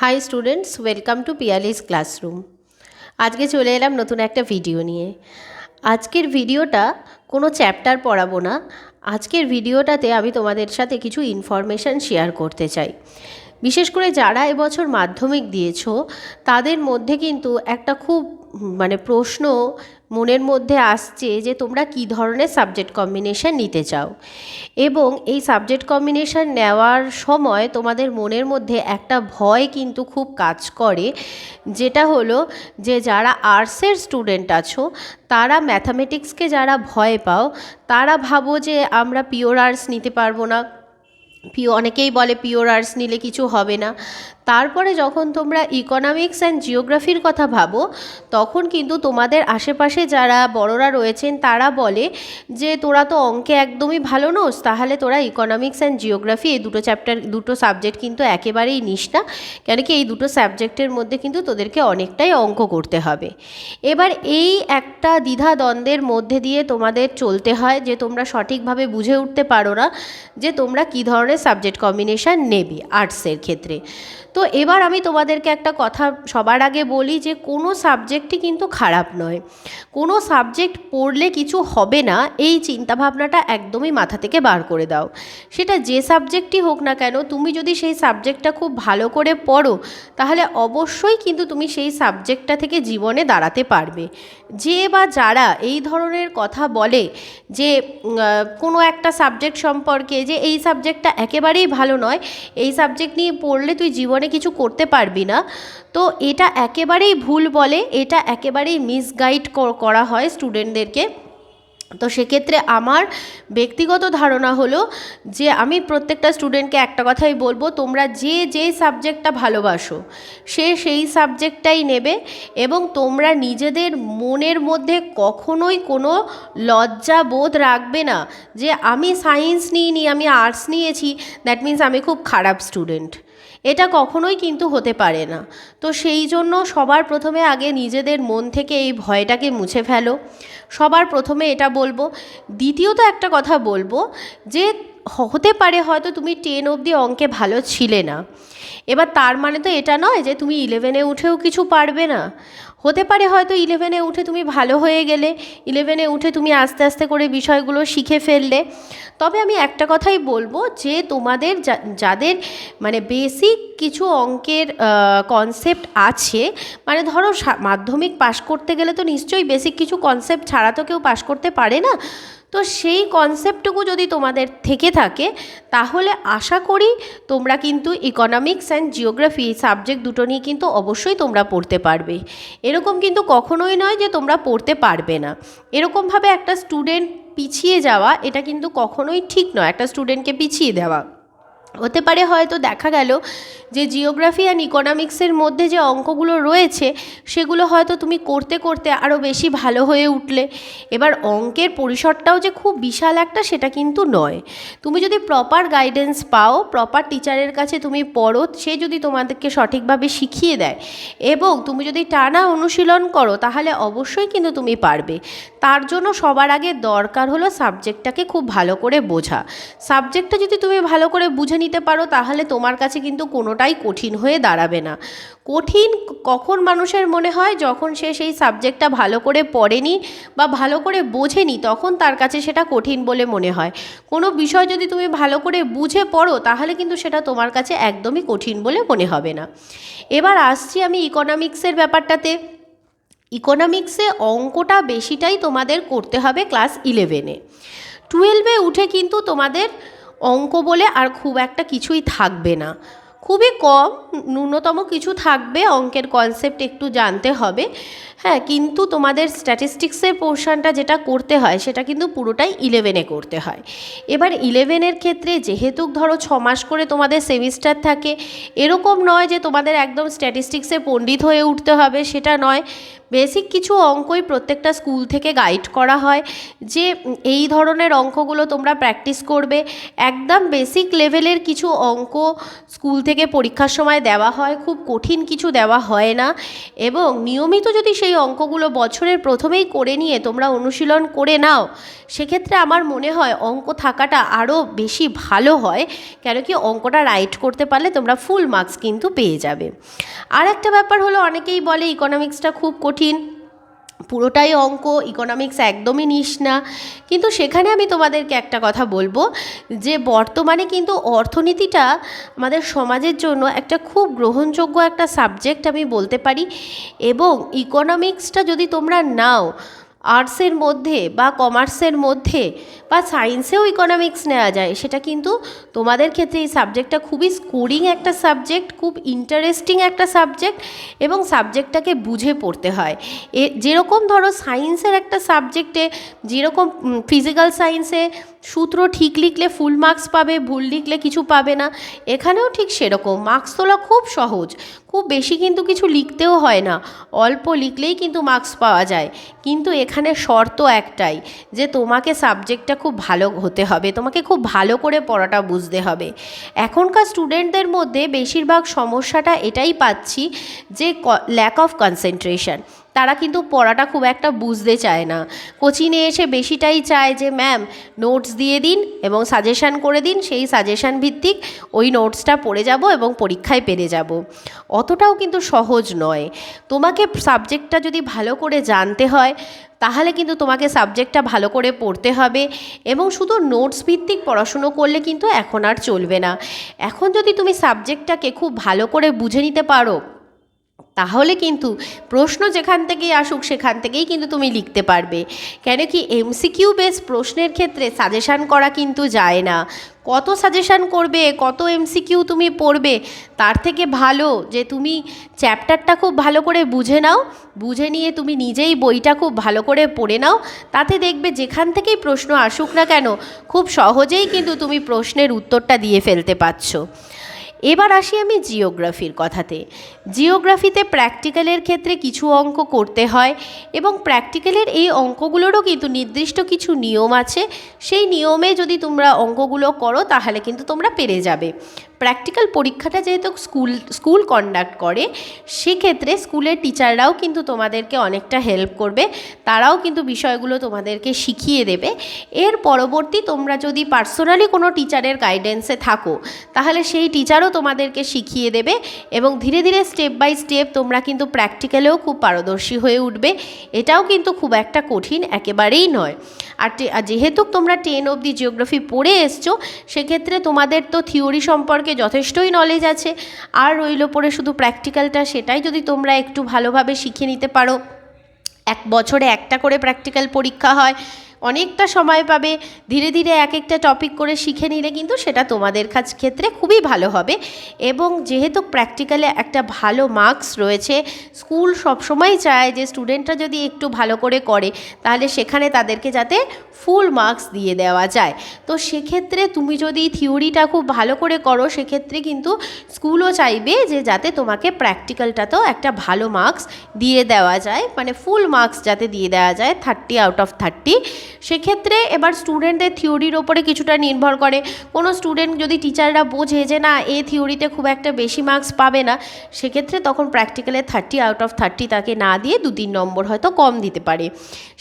High students, welcome to Piyali's classroom. আজকে চলে এলাম নতুন একটা ভিডিও নিয়ে। আজকের ভিডিওটা কোনো চ্যাপ্টার পড়াবো না। আজকের ভিডিওটাতে আমি তোমাদের সাথে কিছু ইনফরমেশান শেয়ার করতে চাই। বিশেষ করে যারা এবছর মাধ্যমিক দিয়েছো তাদের মধ্যে কিন্তু একটা খুব প্রশ্ন মনের মধ্যে আসছে যে তোমরা কী ধরনের সাবজেক্ট কম্বিনেশন নিতে চাও, এবং এই সাবজেক্ট কম্বিনেশন নেওয়ার সময় তোমাদের মনের মধ্যে একটা ভয় কিন্তু খুব কাজ করে, যেটা হলো যে যারা আর্টসের স্টুডেন্ট আছো তারা ম্যাথামেটিক্সকে যারা ভয় পাও তারা ভাবো যে আমরা পিওর আর্টস নিতে পারবো না, অনেকেই বলে পিওর আর্টস নিলে কিছু হবে না। তারপরে যখন তোমরা ইকোনমিক্স অ্যান্ড জিওগ্রাফির কথা ভাবো তখন কিন্তু তোমাদের আশেপাশে যারা বড়রা রয়েছেন তারা বলে যে তোরা তো অঙ্কে একদমই ভালো নোস, তাহলে তোরা ইকোনমিক্স অ্যান্ড জিওগ্রাফি এই দুটো সাবজেক্ট কিন্তু একেবারেই নিস না, কেন কি এই দুটো সাবজেক্টের মধ্যে কিন্তু তোদেরকে অনেকটাই অঙ্ক করতে হবে। এবার এই একটা দ্বিধাদ্বন্দ্বের মধ্যে দিয়ে তোমাদের চলতে হয় যে তোমরা সঠিকভাবে বুঝে উঠতে পারো না যে তোমরা কী ধরনের সাবজেক্ট কম্বিনেশান নেবে আর্টসের ক্ষেত্রে। তো এবার আমি তোমাদেরকে একটা কথা সবার আগে বলি যে কোনো সাবজেক্টই কিন্তু খারাপ নয়। কোনো সাবজেক্ট পড়লে কিছু হবে না এই চিন্তাভাবনাটা একদমই মাথা থেকে বার করে দাও। সেটা যে সাবজেক্টই হোক না কেন, তুমি যদি সেই সাবজেক্টটা খুব ভালো করে পড়ো তাহলে অবশ্যই কিন্তু তুমি সেই সাবজেক্টটা থেকে জীবনে দাঁড়াতে পারবে। যে বা যারা এই ধরনের কথা বলে যে কোনো একটা সাবজেক্ট সম্পর্কে যে এই সাবজেক্টটা একেবারেই ভালো নয়, এই সাবজেক্ট নিয়ে পড়লে তুই জীবনে কিছু করতে পারবি না, তো এটা একেবারেই ভুল বলে, এটা একেবারেই মিসগাইড করা হয় স্টুডেন্টদেরকে। তো সেক্ষেত্রে আমার ব্যক্তিগত ধারণা হলো যে আমি প্রত্যেকটা স্টুডেন্টকে একটা কথাই বলবো, তোমরা যে সাবজেক্টটা ভালোবাসো সেই সাবজেক্টটাই নেবে, এবং তোমরা নিজেদের মনের মধ্যে কখনোই কোনো লজ্জা বোধ রাখবে না যে আমি সায়েন্স নিইনি, আমি আর্টস নিয়েছি, দ্যাট মিন্স আমি খুব খারাপ স্টুডেন্ট। এটা কখনোই কিন্তু হতে পারে না। তো সেই জন্য সবার প্রথমে আগে নিজেদের মন থেকে এই ভয়টাকে মুছে ফেলো, সবার প্রথমে এটা বলবো। দ্বিতীয়ত একটা কথা বলবো যে হতে পারে হয়তো তুমি 10 অবধি অঙ্কে ভালো ছিলে না, এবার তার মানে তো এটা নয় যে তুমি 11-এ উঠেও কিছু পারবে না। হতে পারে হয়তো 11-এ উঠে তুমি ভালো হয়ে গেলে, 11-এ উঠে তুমি আস্তে আস্তে করে বিষয়গুলো শিখে ফেললে। তবে আমি একটা কথাই বলবো যে তোমাদের যাদের বেসিক কিছু অঙ্কের কনসেপ্ট আছে, ধরো মাধ্যমিক পাশ করতে গেলে তো নিশ্চয়ই বেসিক কিছু কনসেপ্ট ছাড়া তো কেউ পাশ করতে পারে না, তো সেই কনসেপ্টটুকু যদি তোমাদের থেকে থাকে তাহলে আশা করি তোমরা কিন্তু ইকোনমিক্স অ্যান্ড জিওগ্রাফি সাবজেক্ট দুটো নিয়ে কিন্তু অবশ্যই তোমরা পড়তে পারবে। এরকম কিন্তু কখনোই নয় যে তোমরা পড়তে পারবে না। এরকমভাবে একটা স্টুডেন্ট পিছিয়ে যাওয়া এটা কিন্তু কখনোই ঠিক নয়, একটা স্টুডেন্টকে পিছিয়ে দেওয়া। হতে পারে হয়তো দেখা গেল যে জিওগ্রাফি অ্যান্ড ইকোনমিক্সের মধ্যে যে অঙ্কগুলো রয়েছে সেগুলো হয়তো তুমি করতে করতে আরও বেশি ভালো হয়ে উঠলে। এবার অঙ্কের পরিসরটাও যে খুব বিশাল একটা সেটা কিন্তু নয়। তুমি যদি প্রপার গাইডেন্স পাও, প্রপার টিচারের কাছে তুমি পড়ো, সে যদি তোমাদেরকে সঠিকভাবে শিখিয়ে দেয় এবং তুমি যদি টানা অনুশীলন করো তাহলে অবশ্যই কিন্তু তুমি পারবে। তার জন্য সবার আগে দরকার হলো সাবজেক্টটাকে খুব ভালো করে বোঝা। সাবজেক্টটা যদি তুমি ভালো করে বুঝে নিতে পারো তাহলে তোমার কাছে কিন্তু কোনোটাই কঠিন হয়ে দাঁড়াবে না। কঠিন কখন মানুষের মনে হয়? যখন সে সেই সাবজেক্টটা ভালো করে পড়েনি বা ভালো করে বোঝেনি, তখন তার কাছে সেটা কঠিন বলে মনে হয়। কোনো বিষয় যদি তুমি ভালো করে বুঝে পড়ো তাহলে কিন্তু সেটা তোমার কাছে একদমই কঠিন বলে মনে হবে না। এবার আসছি আমি ইকোনমিক্সের ব্যাপারটাতে। ইকোনমিক্সে অঙ্কটা বেশিটাই তোমাদের করতে হবে ক্লাস 11-এ। 12-এ উঠে কিন্তু তোমাদের অঙ্ক বলে আর খুব একটা কিছুই থাকবে না, খুবই কম, ন্যূনতম কিছু থাকবে, অঙ্কের কনসেপ্ট একটু জানতে হবে, হ্যাঁ, কিন্তু তোমাদের স্ট্যাটিস্টিক্সের পোর্শনটা যেটা করতে হয় সেটা কিন্তু পুরোটাই 11-এ করতে হয়। এবার 11-এর ক্ষেত্রে যেহেতু ধরো 6 মাস করে তোমাদের সেমিস্টার থাকে, এরকম নয় যে তোমাদের একদম স্ট্যাটিস্টিক্সে পণ্ডিত হয়ে উঠতে হবে, সেটা নয়। বেসিক কিছু অঙ্কই প্রত্যেকটা স্কুল থেকে গাইড করা হয় যে এই ধরনের অঙ্কগুলো তোমরা প্র্যাকটিস করবে। একদম বেসিক লেভেলের কিছু অঙ্ক স্কুল থেকে থেকে পরীক্ষার সময় দেওয়া হয়, খুব কঠিন কিছু দেওয়া হয় না। এবং নিয়মিত যদি সেই অঙ্কগুলো বছরের প্রথমেই করে নিয়ে তোমরা অনুশীলন করে নাও, সেক্ষেত্রে আমার মনে হয় অঙ্ক থাকাটা আরও বেশি ভালো হয়। কেন কি, অঙ্কটা রাইট করতে পারলে তোমরা ফুল মার্কস কিন্তু পেয়ে যাবে। আর একটা ব্যাপার হলো, অনেকেই বলে ইকোনমিক্সটা খুব কঠিন, পুরোটাই অঙ্ক, ইকোনমিক্স একদমই নিস না। কিন্তু সেখানে আমি তোমাদেরকে একটা কথা বলবো, যে বর্তমানে কিন্তু অর্থনীতিটা আমাদের সমাজের জন্য একটা খুব গ্রহণযোগ্য একটা সাবজেক্ট আমি বলতে পারি। এবং ইকোনমিক্সটা যদি তোমরা নাও, আর্টসের মধ্যে বা কমার্সের মধ্যে বা সায়েন্সেও ইকোনমিক্স নেওয়া যায়, সেটা কিন্তু তোমাদের ক্ষেত্রে এই সাবজেক্টটা খুবই স্কোরিং একটা সাবজেক্ট, খুব ইন্টারেস্টিং একটা সাবজেক্ট, এবং সাবজেক্টটাকে বুঝে পড়তে হয়। যেরকম ধরো সায়েন্সের একটা সাবজেক্টে যেরকম ফিজিক্যাল সায়েন্সে সূত্র ঠিক লিখলে ফুল মার্কস পাবে, ভুল লিখলে কিছু পাবে না, এখানেও ঠিক সেরকম মার্কস তোলা খুব সহজ, খুব বেশি কিন্তু কিছু লিখতেও হয় না, অল্প লিখলেই কিন্তু মার্কস পাওয়া যায়। কিন্তু এখানে শর্ত একটাই, যে তোমাকে সাবজেক্টটা খুব ভালো হতে হবে, তোমাকে খুব ভালো করে পড়াটা বুঝতে হবে। এখনকার স্টুডেন্টদের মধ্যে বেশিরভাগ সমস্যাটা এটাই পাচ্ছি, যে ল্যাক অফ কনসেন্ট্রেশন। তারা কিন্তু পড়াটা খুব একটা বুঝতে চায় না, কোচিংয়ে এসে বেশিটাই চায় যে ম্যাম নোটস দিয়ে দিন এবং সাজেশান করে দিন, সেই সাজেশান ভিত্তিক ওই নোটসটা পড়ে যাব এবং পরীক্ষায় পেরে যাব। অতটাও কিন্তু সহজ নয়। তোমাকে সাবজেক্টটা যদি ভালো করে জানতে হয়, তাহলে কিন্তু তোমাকে সাবজেক্টটা ভালো করে পড়তে হবে। এবং শুধু নোটস ভিত্তিক পড়াশুনো করলে কিন্তু এখন আর চলবে না। এখন যদি তুমি সাবজেক্টটাকে খুব ভালো করে বুঝে নিতে পারো, তাহলে কিন্তু প্রশ্ন যেখান থেকেই আসুক সেখান থেকেই কিন্তু তুমি লিখতে পারবে। কেন কি, এমসিকিউ বেস প্রশ্নের ক্ষেত্রে সাজেশান করা কিন্তু যায় না। কত সাজেশান করবে, কত এমসিকিউ তুমি পড়বে, তার থেকে ভালো যে তুমি চ্যাপ্টারটা খুব ভালো করে বুঝে নাও, বুঝে নিয়ে তুমি নিজেই বইটা খুব ভালো করে পড়ে নাও। তাতে দেখবে যেখান থেকেই প্রশ্ন আসুক না কেন, খুব সহজেই কিন্তু তুমি প্রশ্নের উত্তরটা দিয়ে ফেলতে পারছো। এবার আসি আমি জিওগ্রাফির কথাতে। জিওগ্রাফিতে প্র্যাকটিক্যালের ক্ষেত্রে কিছু অঙ্ক করতে হয়, এবং প্র্যাকটিক্যালের এই অঙ্কগুলোরও কিন্তু নির্দিষ্ট কিছু নিয়ম আছে। সেই নিয়মে যদি তোমরা অঙ্কগুলো করো, তাহলে কিন্তু তোমরা পেরে যাবে। প্র্যাকটিক্যাল পরীক্ষাটা যেহেতু স্কুল কন্ডাক্ট করে, সেক্ষেত্রে স্কুলের টিচাররাও কিন্তু তোমাদেরকে অনেকটা হেল্প করবে, তারাও কিন্তু বিষয়গুলো তোমাদেরকে শিখিয়ে দেবে। এর পরবর্তী তোমরা যদি পার্সোনালি কোনো টিচারের গাইডেন্সে থাকো, তাহলে সেই টিচারও তোমাদেরকে শিখিয়ে দেবে, এবং ধীরে ধীরে স্টেপ বাই স্টেপ তোমরা কিন্তু প্র্যাকটিক্যালেও খুব পারদর্শী হয়ে উঠবে। এটাও কিন্তু খুব একটা কঠিন একেবারেই নয়। আর যেহেতু তোমরা 10 অবধি জিওগ্রাফি পড়ে এসছো, সেক্ষেত্রে তোমাদের তো থিওরি সম্পর্কে যথেষ্টই নলেজ আছে। আর রইল পড়ে শুধু প্র্যাকটিক্যালটা, সেটাই যদি তোমরা একটু ভালোভাবে শিখে নিতে পারো। এক বছরে একটা করে প্র্যাকটিক্যাল পরীক্ষা হয়, অনেকটা সময় পাবে। ধীরে ধীরে এক একটা টপিক করে শিখে নিলে কিন্তু সেটা তোমাদের ক্ষেত্রে খুবই ভালো হবে। এবং যেহেতু প্র্যাকটিক্যালে একটা ভালো মার্কস রয়েছে, স্কুল সবসময় চায় যে স্টুডেন্টরা যদি একটু ভালো করে করে, তাহলে সেখানে তাদেরকে যাতে ফুল মার্কস দিয়ে দেওয়া যায়। তো সেক্ষেত্রে তুমি যদি থিওরিটা খুব ভালো করে করো, সেক্ষেত্রে কিন্তু স্কুলও চাইবে যে যাতে তোমাকে প্র্যাকটিক্যালটাতেও একটা ভালো মার্কস দিয়ে দেওয়া যায়, মানে ফুল মার্কস যাতে দিয়ে দেওয়া যায় 30 আউট অফ 30। সেক্ষেত্রে এবার স্টুডেন্টদের থিওরির ওপরে কিছুটা নির্ভর করে। কোনো স্টুডেন্ট যদি টিচাররা বোঝে যে না, এ থিওরিতে খুব একটা বেশি মার্কস পাবে না, সেক্ষেত্রে তখন প্র্যাকটিক্যালে 30 আউট অফ 30 তাকে না দিয়ে 2-3 নম্বর হয়তো কম দিতে পারে।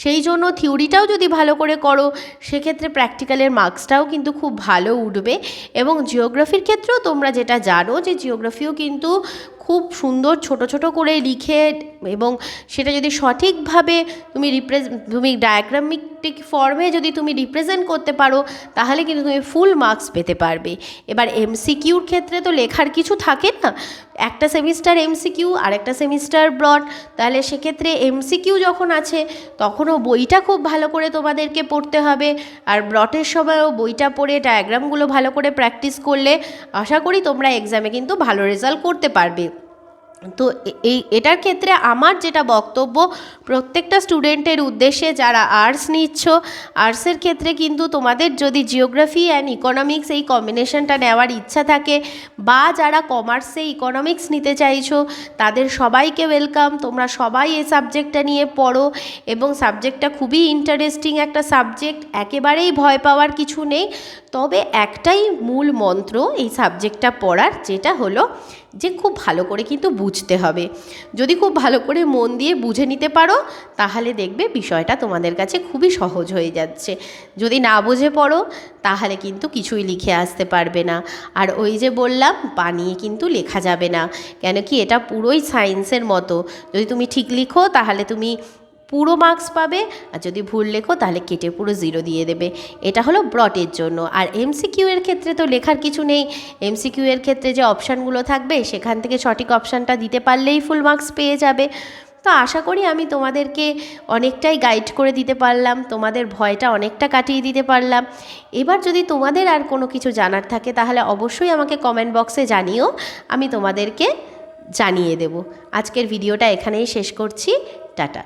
সেই জন্য থিওরিটাও যদি ভালো করে করো, সেক্ষেত্রে প্র্যাকটিক্যালের মার্কসটাও কিন্তু খুব ভালো উঠবে। এবং জিওগ্রাফির ক্ষেত্রেও তোমরা যেটা জানো, যে জিওগ্রাফিও কিন্তু খুব সুন্দর ছোট ছোট করে লিখে, এবং সেটা যদি সঠিকভাবে তুমি ডায়াগ্রামিক ফর্মে যদি তুমি রিপ্রেজেন্ট করতে পারো, তাহলে কিন্তু তুমি ফুল মার্কস পেতে পারবে। এবার এমসিকিউর ক্ষেত্রে তো লেখার কিছু থাকে না, একটা সেমিস্টার এমসিকিউ আর একটা সেমিস্টার ব্রড। তাহলে সেক্ষেত্রে এমসিকিউ যখন আছে, তখনও বইটা খুব ভালো করে তোমাদেরকে পড়তে হবে। আর ব্রডের সময়ও বইটা পড়ে ডায়াগ্রামগুলো ভালো করে প্র্যাকটিস করলে আশা করি তোমরা এক্সামে কিন্তু ভালো রেজাল্ট করতে পারবে। তো এটার ক্ষেত্রে আমার যেটা বক্তব্য, প্রত্যেকটা স্টুডেন্টের উদ্দেশ্যে যারা আর্টস নিচ্ছ, আর্টসের ক্ষেত্রে কিন্তু তোমাদের যদি জিওগ্রাফি অ্যান্ড ইকোনমিক্স এই কম্বিনেশনটা নেওয়ার ইচ্ছা থাকে, বা যারা কমার্সে ইকোনমিক্স নিতে চাইছো তাদের সবাইকে ওয়েলকাম। তোমরা সবাই এই সাবজেক্টটা নিয়ে পড়ো, এবং সাবজেক্টটা খুবই ইন্টারেস্টিং একটা সাবজেক্ট, একেবারেই ভয় পাওয়ার কিছু নেই। তবে একটাই মূল মন্ত্র এই সাবজেক্টটা পড়ার, যেটা হলো যে খুব ভালো করে কিন্তু বুঝতে হবে। যদি খুব ভালো করে মন দিয়ে বুঝে নিতে পারো, তাহলে দেখবে বিষয়টা তোমাদের কাছে খুবই সহজ হয়ে যাচ্ছে। যদি না বুঝে পড়ো, তাহলে কিন্তু কিছুই লিখে আসতে পারবে না। আর ওই যে বললাম, বানিয়ে কিন্তু লেখা যাবে না, কেন কি এটা পুরোই সায়েন্সের মতো। যদি তুমি ঠিক লিখো তাহলে তুমি পুরো মার্কস পাবে, আর যদি ভুল লেখো তাহলে কেটে পুরো 0 দিয়ে দেবে। এটা হলো ব্রটের জন্য। আর এমসিকিউ এর ক্ষেত্রে তো লেখার কিছু নেই। এমসিকিউ এর ক্ষেত্রে যে অপশানগুলো থাকবে, সেখান থেকে সঠিক অপশানটা দিতে পারলেই ফুল মার্কস পেয়ে যাবে। তো আশা করি আমি তোমাদেরকে অনেকটাই গাইড করে দিতে পারলাম, তোমাদের ভয়টা অনেকটা কাটিয়ে দিতে পারলাম। এবার যদি তোমাদের আর কোনো কিছু জানার থাকে, তাহলে অবশ্যই আমাকে কমেন্ট বক্সে জানিও, আমি তোমাদেরকে জানিয়ে দেব। আজকের ভিডিওটা এখানেই শেষ করছি। টাটা।